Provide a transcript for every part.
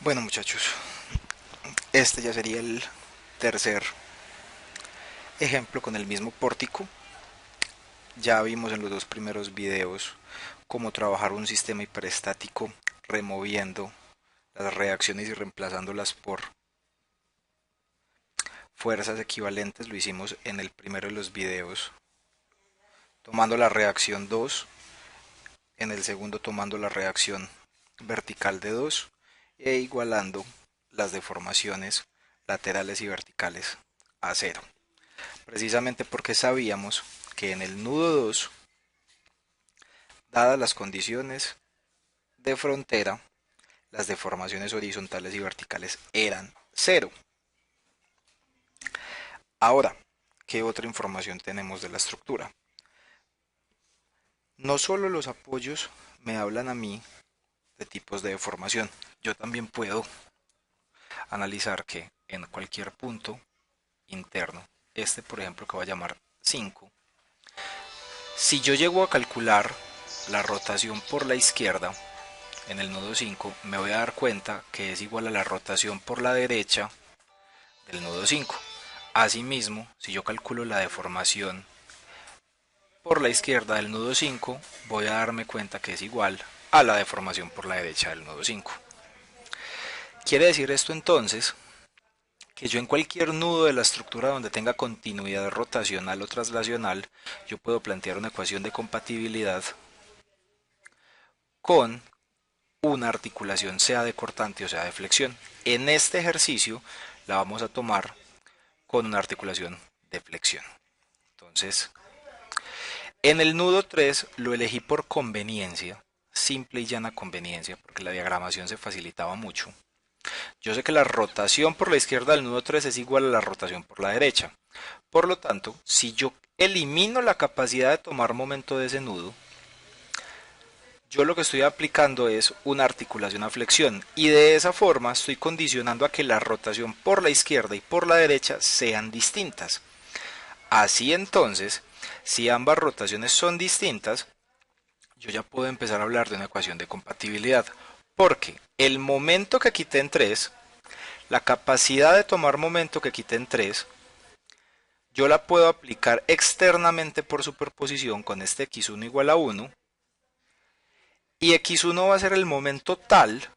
Bueno, muchachos, este ya sería el tercer ejemplo con el mismo pórtico. Ya vimos en los dos primeros videos cómo trabajar un sistema hiperestático removiendo las reacciones y reemplazándolas por fuerzas equivalentes. Lo hicimos en el primero de los videos tomando la reacción 2, en el segundo tomando la reacción vertical de 2 e igualando las deformaciones laterales y verticales a cero. Precisamente porque sabíamos que en el nudo 2, dadas las condiciones de frontera, las deformaciones horizontales y verticales eran cero. Ahora, ¿qué otra información tenemos de la estructura? No solo los apoyos me hablan a mí de tipos de deformación, yo también puedo analizar que en cualquier punto interno, este por ejemplo que voy a llamar 5, si yo llego a calcular la rotación por la izquierda en el nodo 5, me voy a dar cuenta que es igual a la rotación por la derecha del nodo 5. Asimismo, si yo calculo la deformación por la izquierda del nodo 5, voy a darme cuenta que es igual a la deformación por la derecha del nodo 5. Quiere decir esto entonces que yo en cualquier nudo de la estructura donde tenga continuidad rotacional o traslacional, yo puedo plantear una ecuación de compatibilidad con una articulación, sea de cortante o sea de flexión. En este ejercicio la vamos a tomar con una articulación de flexión. Entonces, en el nudo 3 lo elegí por conveniencia, simple y llana conveniencia, porque la diagramación se facilitaba mucho. Yo sé que la rotación por la izquierda del nudo 3 es igual a la rotación por la derecha. Por lo tanto, si yo elimino la capacidad de tomar momento de ese nudo, yo lo que estoy aplicando es una articulación a flexión y de esa forma estoy condicionando a que la rotación por la izquierda y por la derecha sean distintas. Así entonces, si ambas rotaciones son distintas, yo ya puedo empezar a hablar de una ecuación de compatibilidad, porque el momento que quité en 3, la capacidad de tomar momento que quité en 3, yo la puedo aplicar externamente por superposición con este x1 igual a 1, y x1 va a ser el momento tal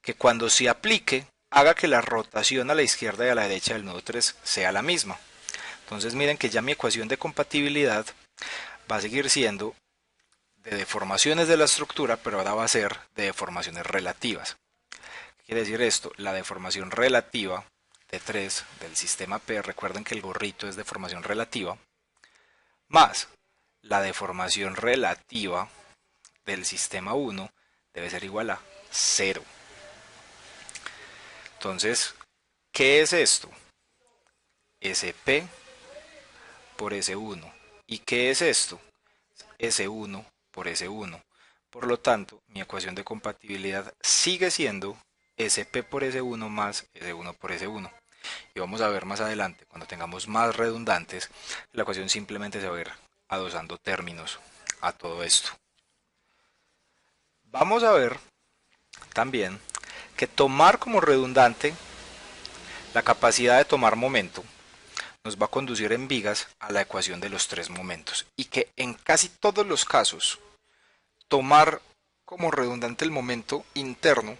que cuando se aplique haga que la rotación a la izquierda y a la derecha del nodo 3 sea la misma. Entonces miren que ya mi ecuación de compatibilidad va a seguir siendo de deformaciones de la estructura, pero ahora va a ser de deformaciones relativas. ¿Qué quiere decir esto? La deformación relativa de 3 del sistema P, recuerden que el gorrito es deformación relativa, más la deformación relativa del sistema 1 debe ser igual a cero. Entonces, ¿qué es esto? SP por S1. ¿Y qué es esto? S1 por S1. Por lo tanto, mi ecuación de compatibilidad sigue siendo SP por S1 más S1 por S1. Y vamos a ver más adelante, cuando tengamos más redundantes, la ecuación simplemente se va a ir adosando términos a todo esto. Vamos a ver también que tomar como redundante la capacidad de tomar momento nos va a conducir en vigas a la ecuación de los tres momentos y que en casi todos los casos tomar como redundante el momento interno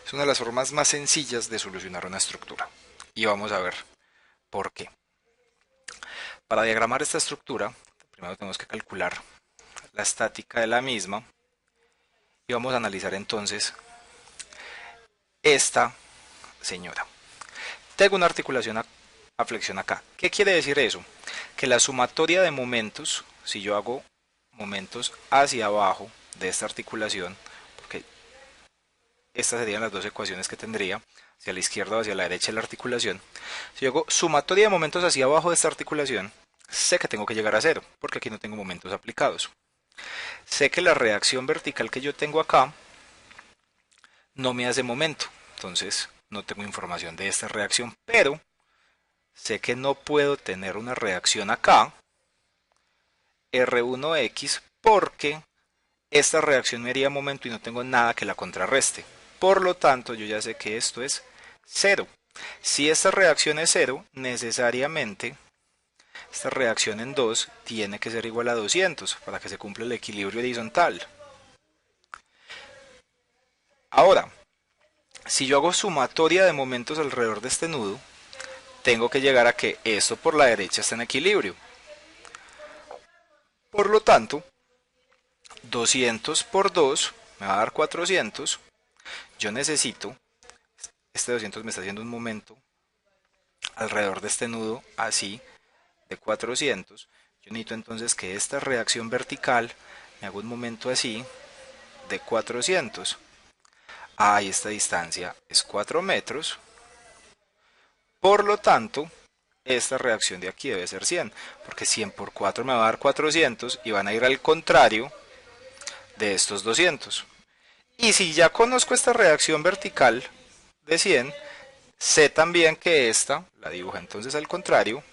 es una de las formas más sencillas de solucionar una estructura. Y vamos a ver por qué. Para diagramar esta estructura, primero tenemos que calcular la estática de la misma y vamos a analizar entonces esta señora. Tengo una articulación a flexión acá. ¿Qué quiere decir eso? Que la sumatoria de momentos, si yo hago momentos hacia abajo de esta articulación, porque estas serían las dos ecuaciones que tendría, hacia la izquierda o hacia la derecha de la articulación, si yo hago sumatoria de momentos hacia abajo de esta articulación, sé que tengo que llegar a cero, porque aquí no tengo momentos aplicados. Sé que la reacción vertical que yo tengo acá no me hace momento, entonces no tengo información de esta reacción, pero sé que no puedo tener una reacción acá, R1X, porque esta reacción me haría momento y no tengo nada que la contrarreste. Por lo tanto, yo ya sé que esto es 0. Si esta reacción es 0, necesariamente esta reacción en 2 tiene que ser igual a 200 para que se cumpla el equilibrio horizontal. Ahora, si yo hago sumatoria de momentos alrededor de este nudo, tengo que llegar a que esto por la derecha está en equilibrio. Por lo tanto, 200 por 2 me va a dar 400. Yo necesito, este 200 me está haciendo un momento alrededor de este nudo así, de 400. Yo necesito entonces que esta reacción vertical me haga un momento así, de 400. Y esta distancia es 4 metros. Por lo tanto, esta reacción de aquí debe ser 100, porque 100 por 4 me va a dar 400 y van a ir al contrario de estos 200. Y si ya conozco esta reacción vertical de 100, sé también que esta, la dibujo entonces al contrario,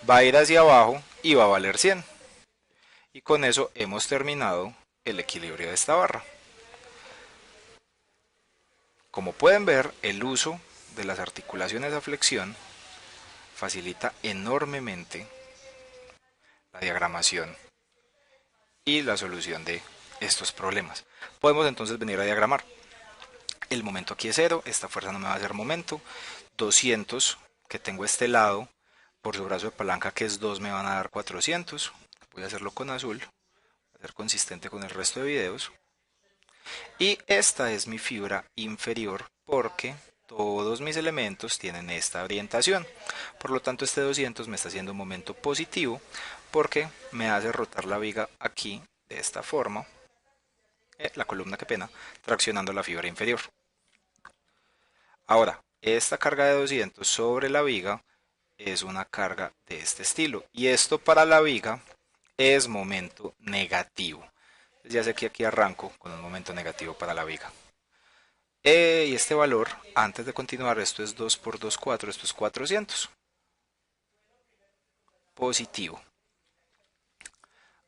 va a ir hacia abajo y va a valer 100. Y con eso hemos terminado el equilibrio de esta barra. Como pueden ver, el uso de las articulaciones a flexión facilita enormemente la diagramación y la solución de estos problemas. Podemos entonces venir a diagramar. El momento aquí es 0, esta fuerza no me va a hacer momento. 200 que tengo este lado por su brazo de palanca que es 2 me van a dar 400. Voy a hacerlo con azul, voy a ser consistente con el resto de videos. Y esta es mi fibra inferior porque todos mis elementos tienen esta orientación. Por lo tanto, este 200 me está haciendo un momento positivo porque me hace rotar la viga aquí de esta forma, la columna, qué pena, traccionando la fibra inferior. Ahora, esta carga de 200 sobre la viga es una carga de este estilo y esto para la viga es momento negativo. Ya sé que aquí arranco con un momento negativo para la viga. Y este valor, antes de continuar, esto es 2 por 2, 4, esto es 400. Positivo.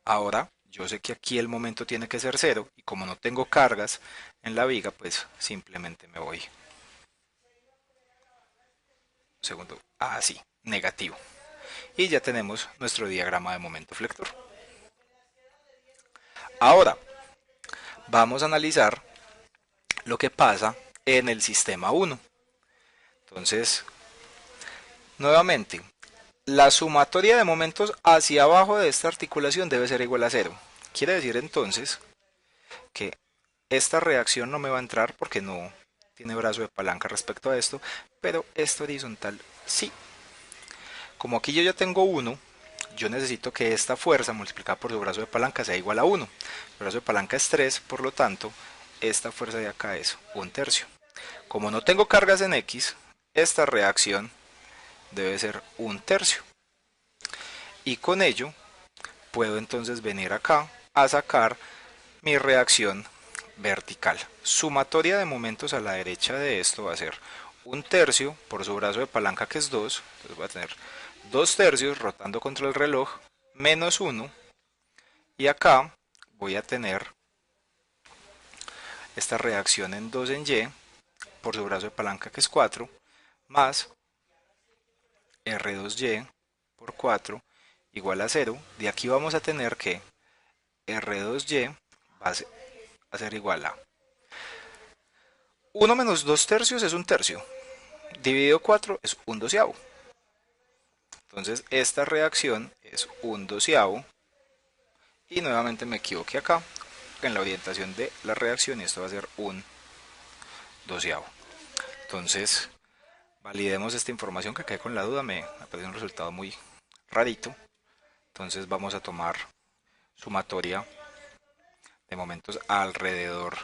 Ahora, yo sé que aquí el momento tiene que ser 0 y como no tengo cargas en la viga, pues simplemente me voy. Segundo, así, negativo. Y ya tenemos nuestro diagrama de momento flector. Ahora, vamos a analizar lo que pasa en el sistema 1. Entonces, nuevamente, la sumatoria de momentos hacia abajo de esta articulación debe ser igual a 0. Quiere decir entonces que esta reacción no me va a entrar porque no tiene brazo de palanca respecto a esto, pero esta horizontal sí. Como aquí yo ya tengo 1, yo necesito que esta fuerza multiplicada por su brazo de palanca sea igual a 1. El brazo de palanca es 3, por lo tanto, esta fuerza de acá es 1/3. Como no tengo cargas en X, esta reacción debe ser 1/3. Y con ello, puedo entonces venir acá a sacar mi reacción vertical. Sumatoria de momentos a la derecha de esto va a ser 1/3 por su brazo de palanca que es 2. Entonces voy a tener 2/3 rotando contra el reloj menos 1. Y acá voy a tener esta reacción en 2 en Y por su brazo de palanca que es 4 más R2Y por 4 igual a 0. De aquí vamos a tener que R2Y va a ser igual a 1 menos 2/3 es 1/3. Dividido 4 es 1/12. Entonces esta reacción es 1/12. Y nuevamente me equivoqué acá en la orientación de la reacción y esto va a ser 1/12. Entonces validemos esta información que quedé con la duda, me parece un resultado muy rarito. Entonces vamos a tomar sumatoria de momentos alrededor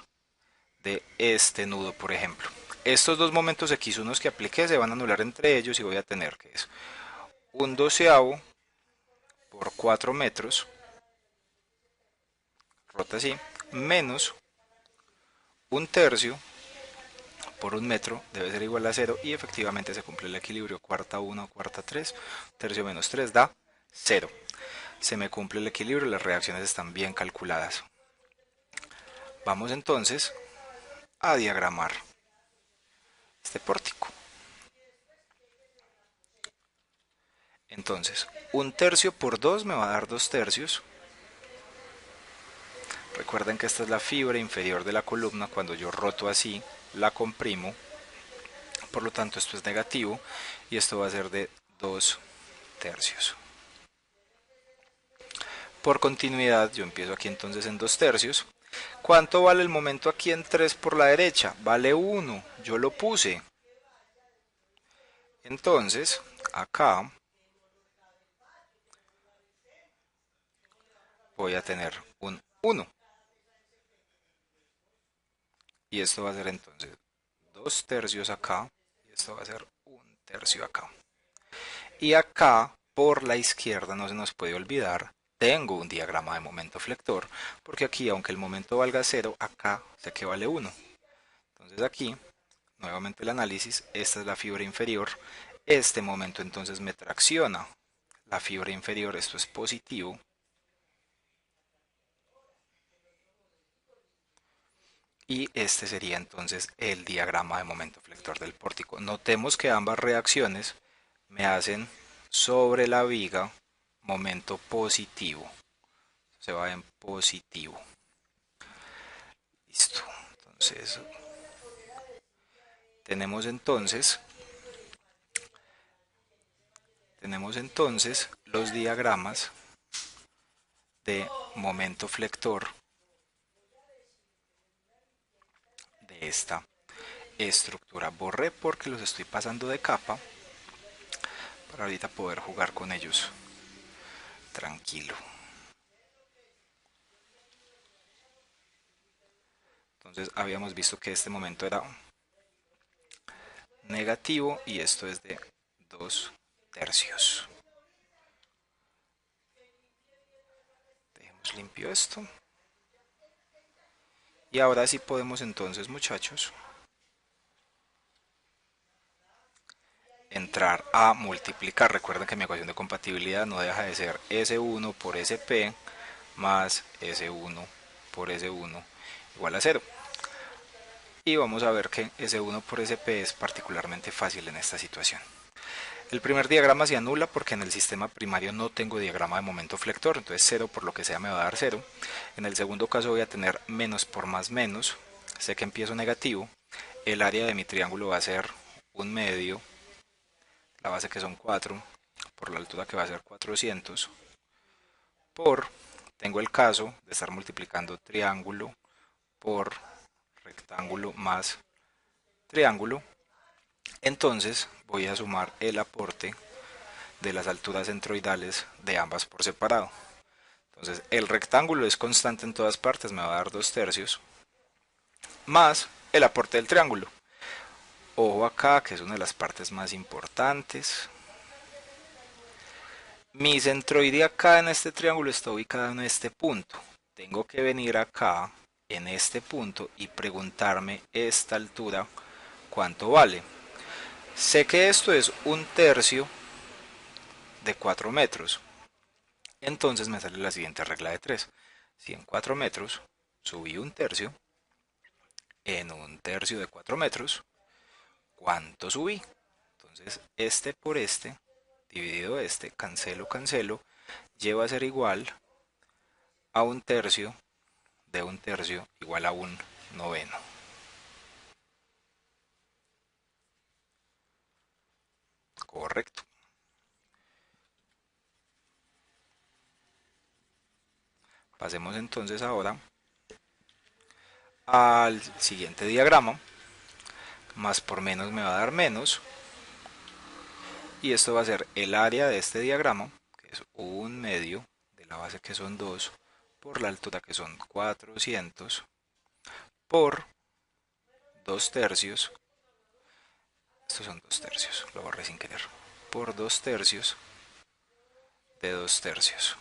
de este nudo, por ejemplo. Estos dos momentos x1 que apliqué se van a anular entre ellos y voy a tener que es 1/12 por 4 metros, rota así, menos 1/3 por 1 metro debe ser igual a 0 y efectivamente se cumple el equilibrio. Cuarta 1, cuarta 3, tercio menos 3 da 0. Se me cumple el equilibrio, las reacciones están bien calculadas. Vamos entonces a diagramar este pórtico. Entonces, 1/3 por 2 me va a dar 2/3. Recuerden que esta es la fibra inferior de la columna. Cuando yo roto así, la comprimo. Por lo tanto, esto es negativo y esto va a ser de 2/3. Por continuidad, yo empiezo aquí entonces en 2/3. ¿Cuánto vale el momento aquí en 3 por la derecha? Vale 1. Yo lo puse. Entonces, acá voy a tener un 1. Y esto va a ser entonces 2/3 acá. Y esto va a ser 1/3 acá. Y acá, por la izquierda, no se nos puede olvidar, tengo un diagrama de momento flector. Porque aquí, aunque el momento valga 0, acá sé que vale 1. Entonces aquí, nuevamente el análisis, esta es la fibra inferior. Este momento entonces me tracciona la fibra inferior, esto es positivo. Y este sería entonces el diagrama de momento flector del pórtico. Notemos que ambas reacciones me hacen sobre la viga momento positivo. Se va en positivo. Listo. Tenemos entonces los diagramas de momento flector de esta estructura. Borré porque los estoy pasando de capa para ahorita poder jugar con ellos tranquilo. Entonces habíamos visto que este momento era negativo y esto es de 2/3. Dejemos limpio esto. Y ahora sí podemos entonces, muchachos, entrar a multiplicar. Recuerden que mi ecuación de compatibilidad no deja de ser S1 por SP más S1 por S1 igual a 0. Y vamos a ver que S1 por SP es particularmente fácil en esta situación. El primer diagrama se anula porque en el sistema primario no tengo diagrama de momento flector, entonces 0 por lo que sea me va a dar 0. En el segundo caso voy a tener menos por más menos, sé que empiezo negativo, el área de mi triángulo va a ser 1/2, la base que son 4, por la altura que va a ser 400, por, tengo el caso de estar multiplicando triángulo por rectángulo más triángulo, entonces voy a sumar el aporte de las alturas centroidales de ambas por separado. Entonces el rectángulo es constante en todas partes, me va a dar 2/3, más el aporte del triángulo. Ojo acá, que es una de las partes más importantes. Mi centroide acá en este triángulo está ubicado en este punto. Tengo que venir acá en este punto y preguntarme esta altura cuánto vale. Sé que esto es 1/3 de 4 metros. Entonces me sale la siguiente regla de 3. Si en 4 metros subí 1/3, en 1/3 de 4 metros, ¿cuánto subí? Entonces este por este, dividido este, cancelo, cancelo, lleva a ser igual a 1/3 de 1/3 igual a 1/9. Correcto. Pasemos entonces ahora al siguiente diagrama. Más por menos me va a dar menos. Y esto va a ser el área de este diagrama, que es 1/2 de la base que son 2, por la altura que son 400, por 2/3. Estos son 2/3, lo borré sin querer. Por 2/3 de 2/3.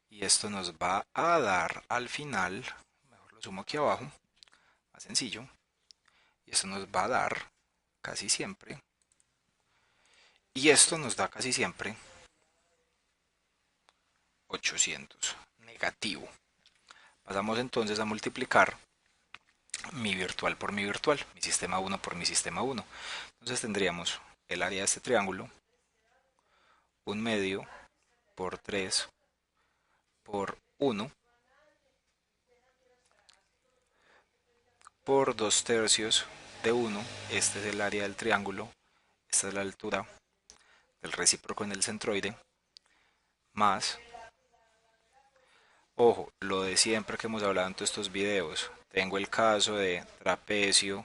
Y esto nos va a dar al final, mejor lo sumo aquí abajo, más sencillo. Y esto nos va a dar casi siempre. Y esto nos da casi siempre 800, negativo. Pasamos entonces a multiplicar mi virtual por mi virtual, mi sistema 1 por mi sistema 1. Entonces tendríamos el área de este triángulo, 1/2 por 3 por 1 por 2/3 de 1. Este es el área del triángulo, esta es la altura del recíproco en el centroide, más, ojo, lo de siempre que hemos hablado en todos estos videos, tengo el caso de trapecio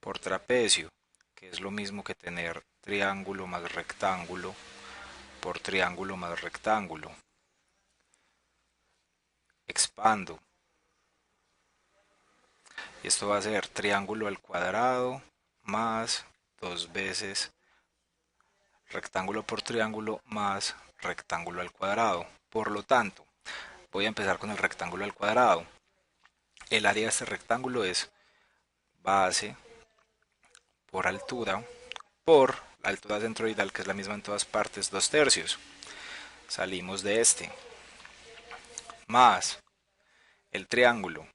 por trapecio, que es lo mismo que tener triángulo más rectángulo por triángulo más rectángulo. Expando. Y esto va a ser triángulo al cuadrado más 2 veces rectángulo por triángulo más rectángulo al cuadrado. Por lo tanto, voy a empezar con el rectángulo al cuadrado. El área de este rectángulo es base por altura por la altura centroidal, que es la misma en todas partes, 2/3. Salimos de este. Más el triángulo,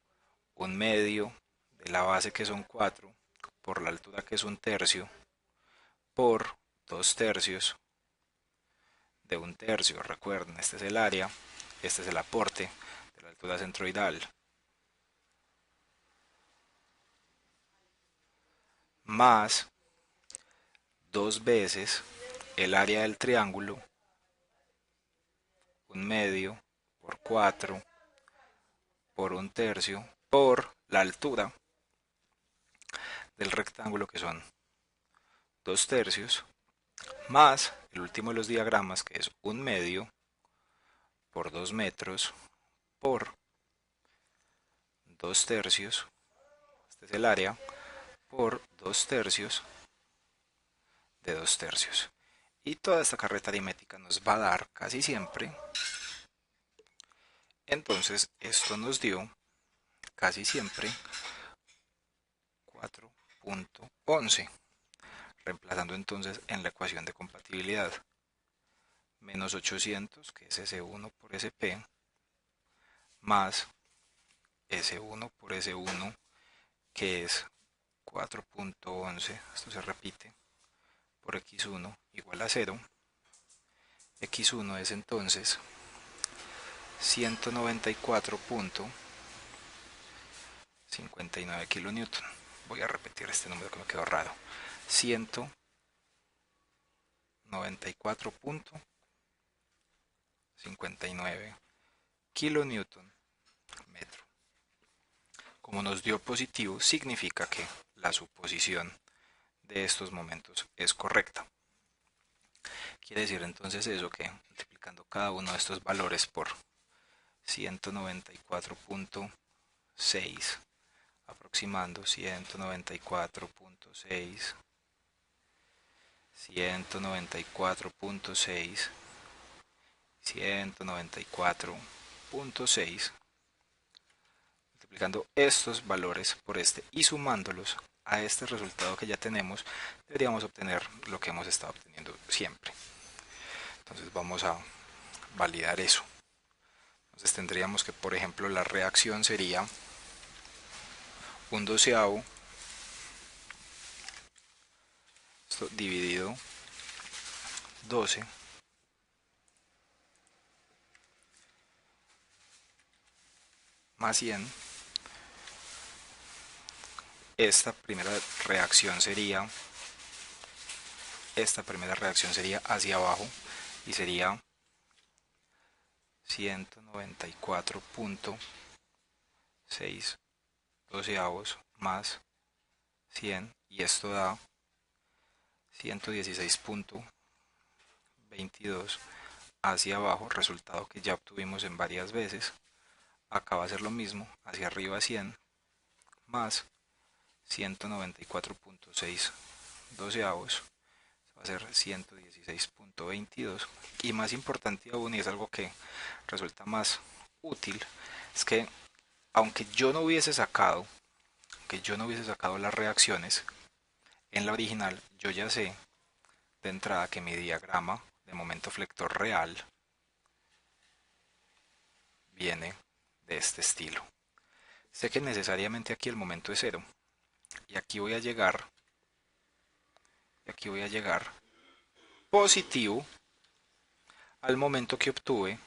1/2 de la base, que son 4, por la altura, que es 1/3, por 2/3 de 1/3. Recuerden, este es el área, este es el aporte de la altura centroidal. Más 2 veces el área del triángulo, 1/2 por 4 por 1/3 por la altura del rectángulo, que son 2/3, más el último de los diagramas, que es 1/2 por 2 metros por 2/3, este es el área, por 2/3 de 2/3. Y toda esta carreta aritmética nos va a dar casi siempre, entonces esto nos dio casi siempre 4.11, reemplazando entonces en la ecuación de compatibilidad menos 800, que es S1 por SP, más S1 por S1, que es 4.11, esto se repite, por X1 igual a 0. X1 es entonces 194.59 kilonewton. Voy a repetir este número que me quedó raro. 194.59 kilonewton metro. Como nos dio positivo, significa que la suposición de estos momentos es correcta. Quiere decir entonces eso, que multiplicando cada uno de estos valores por 194.6, aproximando 194.6, 194.6, 194.6, multiplicando estos valores por este y sumándolos a este resultado que ya tenemos, deberíamos obtener lo que hemos estado obteniendo siempre. Entonces vamos a validar eso. Entonces tendríamos que, por ejemplo, la reacción sería 1/12, esto dividido 12, más 100. Esta primera reacción sería hacia abajo y sería 194.6 doceavos más 100, y esto da 116.22 hacia abajo, resultado que ya obtuvimos en varias veces. Acá va a ser lo mismo, hacia arriba 100 más 194.6 doceavos, va a ser 116.22. Y más importante aún, y es algo que resulta más útil, es que aunque yo no hubiese sacado las reacciones en la original, yo ya sé de entrada que mi diagrama de momento flector real viene de este estilo. sé que necesariamente aquí el momento es cero. Y aquí voy a llegar, positivo al momento que obtuve,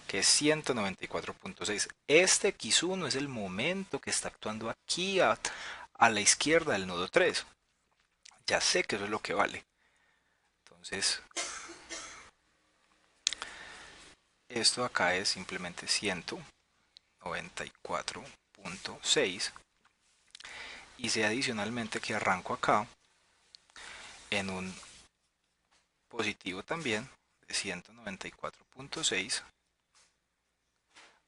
que es 194.6. Este X1 es el momento que está actuando aquí a la izquierda del nodo 3. Ya sé que eso es lo que vale. Entonces, esto acá es simplemente 194.6. Y sé adicionalmente que arranco acá en un positivo también de 194.6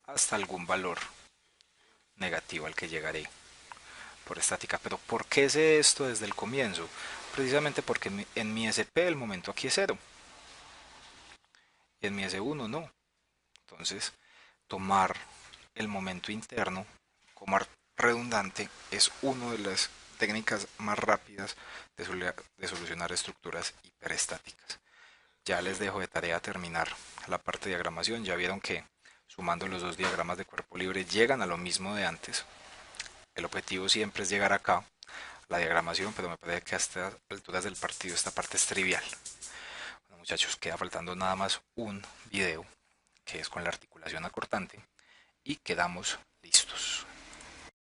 hasta algún valor negativo al que llegaré por estática. Pero ¿por qué sé esto desde el comienzo? Precisamente porque en mi SP el momento aquí es cero y en mi S1 no. Entonces, tomar el momento interno como redundante es una de las técnicas más rápidas de solucionar estructuras hiperestáticas. Ya les dejo de tarea terminar la parte de diagramación. Ya vieron que sumando los dos diagramas de cuerpo libre llegan a lo mismo de antes. El objetivo siempre es llegar acá, a la diagramación, pero me parece que a estas alturas del partido esta parte es trivial. Bueno, muchachos, queda faltando nada más un video, que es con la articulación acortante, y quedamos listos.